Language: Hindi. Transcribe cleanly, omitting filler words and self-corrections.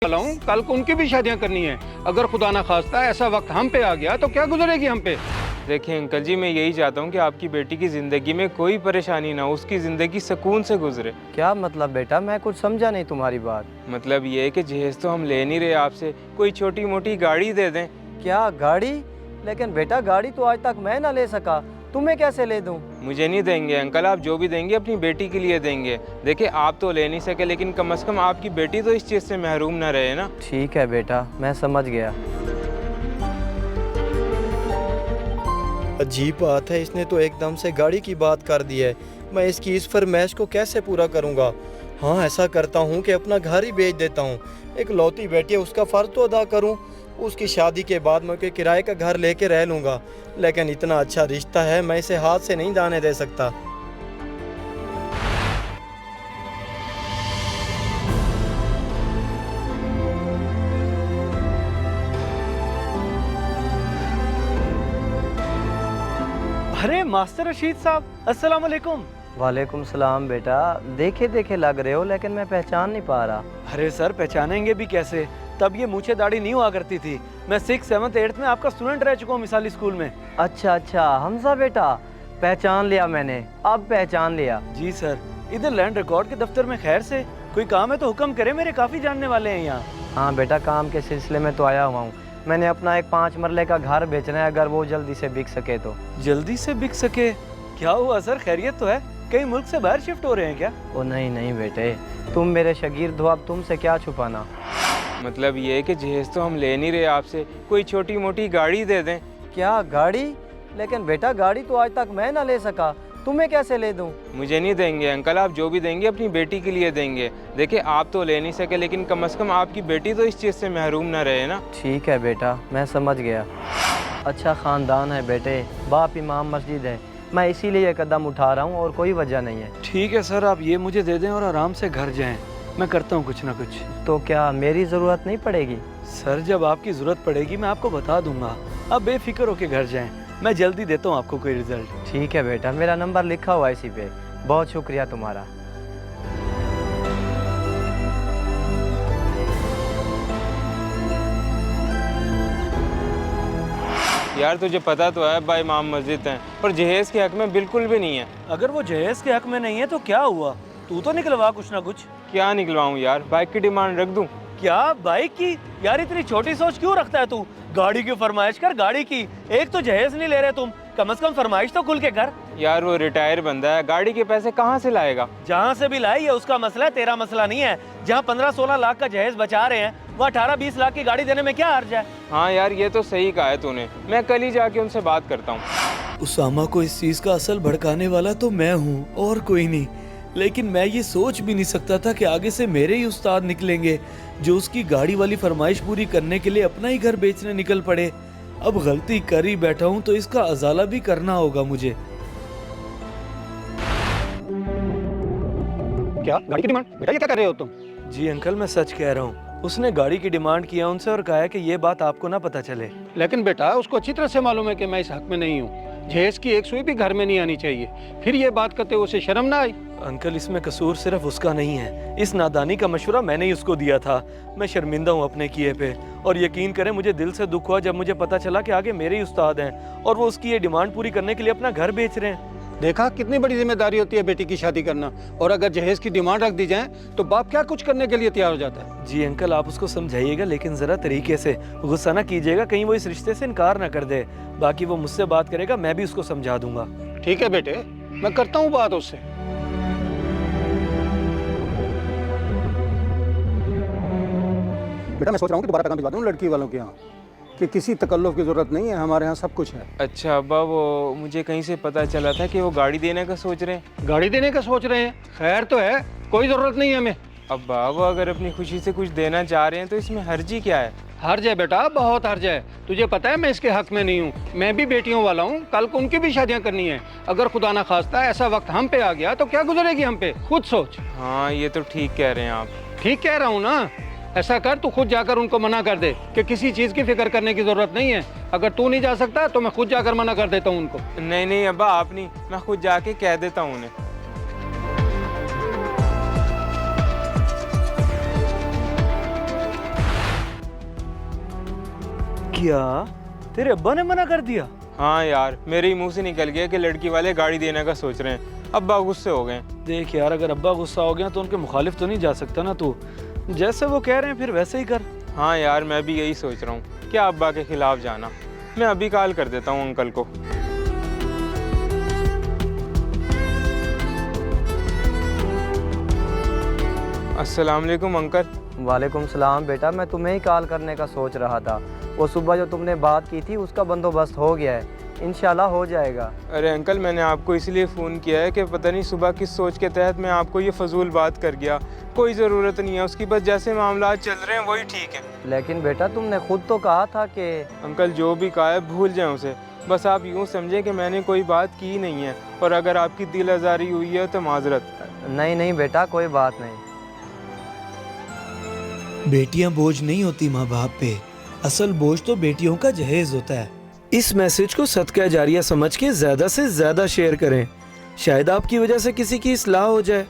वाला हूँ, कल को उनकी भी शादियाँ करनी है। अगर खुदा ना खास्ता ऐसा वक्त हम पे आ गया तो क्या गुजरेगी हम पे। देखिए अंकल जी, मैं यही चाहता हूँ कि आपकी बेटी की ज़िंदगी में कोई परेशानी ना हो, उसकी ज़िंदगी सुकून से गुजरे। क्या मतलब बेटा, मैं कुछ समझा नहीं तुम्हारी बात। मतलब ये है कि जहेज़ तो हम ले नहीं रहे आपसे, कोई छोटी मोटी गाड़ी दे दें। क्या गाड़ी? लेकिन बेटा गाड़ी तो आज तक मैं ना ले सका, तुम्हें कैसे ले दूं? मुझे नहीं देंगे अंकल, आप जो भी देंगे अपनी बेटी के लिए देंगे। देखिए आप तो ले नहीं सके, लेकिन कम से कम आपकी बेटी तो इस चीज़ से महरूम ना रहे ना। ठीक है बेटा, मैं समझ गया। अजीब बात है, इसने तो एकदम से गाड़ी की बात कर दी है। मैं इसकी इस फरमाइश को कैसे पूरा करूंगा। हाँ, ऐसा करता हूँ कि अपना घर ही बेच देता हूँ। एक लौती बेटी है, उसका फ़र्ज तो अदा करूँ। उसकी शादी के बाद मैं कोई किराए का घर लेके रह लूँगा, लेकिन इतना अच्छा रिश्ता है, मैं इसे हाथ से नहीं जाने दे सकता। अरे मास्टर रशीद साहब, अस्सलाम वालेकुम। वालेकुम सलाम बेटा, देखे देखे लग रहे हो, लेकिन मैं पहचान नहीं पा रहा। अरे सर, पहचानेंगे भी कैसे, तब ये मूछे दाढ़ी नहीं हुआ करती थी। मैं 6th 7th 8th में आपका स्टूडेंट रह चुका हूँ मिसाली स्कूल में। अच्छा अच्छा, हमजा बेटा, पहचान लिया मैंने, अब पहचान लिया। जी सर, इधर लैंड रिकॉर्ड के दफ्तर में खैर से कोई काम है तो हुक्म करे, मेरे काफ़ी जानने वाले हैं यहाँ। हाँ बेटा, काम के सिलसिले में तो आया हुआ हूँ। मैंने अपना एक 5 मरले का घर बेचना है, अगर वो जल्दी से बिक सके तो। जल्दी से बिक सके? क्या हुआ सर, खैरियत तो है? कहीं मुल्क से बाहर शिफ्ट हो रहे हैं क्या? ओ नहीं नहीं बेटे, तुम मेरे शागिर्द हो, अब तुमसे क्या छुपाना। मतलब ये है कि जहेज़ तो हम ले नहीं रहे आपसे, कोई छोटी मोटी गाड़ी दे दें। क्या गाड़ी? लेकिन बेटा गाड़ी तो आज तक मैं ना ले सका, तुम्हें कैसे ले दूं? मुझे नहीं देंगे अंकल, आप जो भी देंगे अपनी बेटी के लिए देंगे। देखिए आप तो ले नहीं सके, लेकिन कम से कम आपकी बेटी तो इस चीज़ से महरूम ना रहे ना। ठीक है बेटा, मैं समझ गया। अच्छा ख़ानदान है बेटे, बाप इमाम मस्जिद है, मैं इसीलिए ये कदम उठा रहा हूँ और कोई वजह नहीं है। ठीक है सर, आप ये मुझे दे दें और आराम से घर जाएं। मैं करता हूँ कुछ ना कुछ। तो क्या मेरी ज़रूरत नहीं पड़ेगी? सर जब आपकी ज़रूरत पड़ेगी मैं आपको बता दूंगा, आप बेफिक्र होके घर जाएं। मैं जल्दी देता हूँ आपको कोई रिजल्ट। ठीक है बेटा, मेरा नंबर लिखा हुआ है इसी पे। बहुत शुक्रिया तुम्हारा। यार तुझे पता तो है भाई इमाम मस्जिद हैं, पर जहेज़ के हक में बिल्कुल भी नहीं है। अगर वो जहेज के हक में नहीं है तो क्या हुआ? तू तो निकलवा कुछ ना कुछ। क्या निकलवाऊँ यार, बाइक की डिमांड रख दूँ? क्या बाइक की? यार इतनी छोटी सोच क्यों रखता है तू? गाड़ी की फरमाइश कर, गाड़ी की। एक तो जहेज नहीं ले रहे तुम, कम से कम फरमाइश तो खुल के कर। यार वो रिटायर बंदा है, गाड़ी के पैसे कहाँ से लाएगा? जहाँ से भी लाई है उसका मसला है, तेरा मसला नहीं है। जहाँ 15-16 लाख का जहेज बचा रहे हैं, वो 18-20 लाख की गाड़ी देने में क्या हर्ज है? हाँ यार ये तो सही कहा है तूने, मैं कल ही जाके उनसे बात करता हूँ। उसामा को इस चीज का असल भड़काने वाला तो मैं हूँ और कोई नहीं, लेकिन मैं ये सोच भी नहीं सकता था कि आगे से मेरे ही उस्ताद निकलेंगे जो उसकी गाड़ी वाली फरमाइश पूरी करने के लिए अपना ही घर बेचने निकल पड़े। अब गलती कर ही बैठा हूँ तो इसका अजाला भी करना होगा मुझे। क्या गाड़ी की डिमांड? बेटा ये क्या कर रहे हो तुम? जी अंकल, मैं सच कह रहा हूँ। उसने गाड़ी की डिमांड किया उनसे और कहा है कि ये बात आपको ना पता चले। लेकिन बेटा उसको अच्छी तरह से मालूम है कि मैं इस हक में नहीं हूँ। जहेज की एक सुई भी घर में नहीं आनी चाहिए, फिर ये बात करते हुए उसे शर्म ना आई? अंकल इसमें कसूर सिर्फ उसका नहीं है, इस नादानी का मशवरा मैंने ही उसको दिया था। मैं शर्मिंदा हूँ अपने किए पे, और यकीन करें मुझे दिल से दुख हुआ जब मुझे पता चला कि आगे मेरे ही उस्ताद हैं और वो उसकी ये डिमांड पूरी करने के लिए अपना घर बेच रहे हैं। देखा कितनी बड़ी जिम्मेदारी होती है बेटी की शादी करना, और अगर जहेज की डिमांड रख दी जाए तो बाप क्या कुछ करने के लिए तैयार हो जाता है। जी अंकल, आप उसको समझाइएगा, लेकिन ज़रा तरीके से, गुस्सा ना कीजिएगा, कहीं वो इस रिश्ते से इनकार ना कर दे। बाकी वो मुझसे बात करेगा, मैं भी उसको समझा दूंगा। ठीक है बेटे, मैं करता हूँ बात उससे। बेटा मैं सोच रहा हूँ कि दोबारा पैगाम भिजवा दूँ लड़की वालों के यहाँ कि किसी तकल्लुफ़ की ज़रूरत नहीं है, हमारे यहाँ सब कुछ है। अच्छा अब्बा, वो मुझे कहीं से पता चला था कि वो गाड़ी देने का सोच रहे हैं। गाड़ी देने का सोच रहे हैं? खैर तो है, कोई ज़रूरत नहीं है हमें। अब्बा वो अगर अपनी खुशी से कुछ देना चाह रहे हैं तो इसमें हर्जी क्या है? हर्ज है बेटा, बहुत हर्ज है। तुझे पता है मैं इसके हक में नहीं हूँ, मैं भी बेटियों वाला हूँ, कल को उनकी भी शादियाँ करनी है। अगर खुदा ना खास्ता ऐसा वक्त हम पे आ गया तो क्या गुजरेगी हम पे, खुद सोच। हाँ ये तो ठीक कह रहे हैं आप। ठीक कह रहा हूँ ना? ऐसा कर, तू खुद जाकर उनको मना कर दे कि किसी चीज़ की फिक्र करने की ज़रूरत नहीं है। अगर तू नहीं जा सकता तो मैं खुद जाकर मना कर देता हूँ उनको। नहीं नहीं अब्बा आप नहीं, मैं खुद जाके कह देता हूँ उन्हें। क्या तेरे अब्बा ने मना कर दिया? हाँ यार, मेरे ही मुंह से निकल गया कि लड़की वाले गाड़ी देने का सोच रहे हैं। अब्बा गुस्से हो गए। देख यार, अगर अब्बा गुस्सा हो गया तो उनके मुखालिफ तो नहीं जा सकता ना तू। जैसे वो कह रहे हैं फिर वैसे ही कर। हाँ यार, मैं भी यही सोच रहा हूँ, क्या अब्बा के खिलाफ जाना। मैं अभी कॉल कर देता हूँ अंकल को। अस्सलाम वालेकुम अंकल। वालेकुम सलाम बेटा, मैं तुम्हें ही कॉल करने का सोच रहा था। वो सुबह जो तुमने बात की थी उसका बंदोबस्त हो गया है, इंशाल्लाह हो जाएगा। अरे अंकल, मैंने आपको इसलिए फ़ोन किया है कि पता नहीं सुबह किस सोच के तहत मैं आपको ये फजूल बात कर गया। कोई ज़रूरत नहीं है उसकी, बस जैसे मामला चल रहे हैं वही ठीक है। लेकिन बेटा तुमने खुद तो कहा था कि अंकल जो भी कहा है भूल जाएं उसे। बस आप यूँ समझें कि मैंने कोई बात की नहीं है, और अगर आपकी दिल आज़ारी हुई है तो माजरत। नहीं नहीं बेटा, कोई बात नहीं। बेटियां बोझ नहीं होती माँ बाप पे, असल बोझ तो बेटियों का जहेज होता है। इस मैसेज को सदका जारिया समझ के ज्यादा से ज्यादा शेयर करें, शायद आपकी वजह से किसी की इस्लाह हो जाए।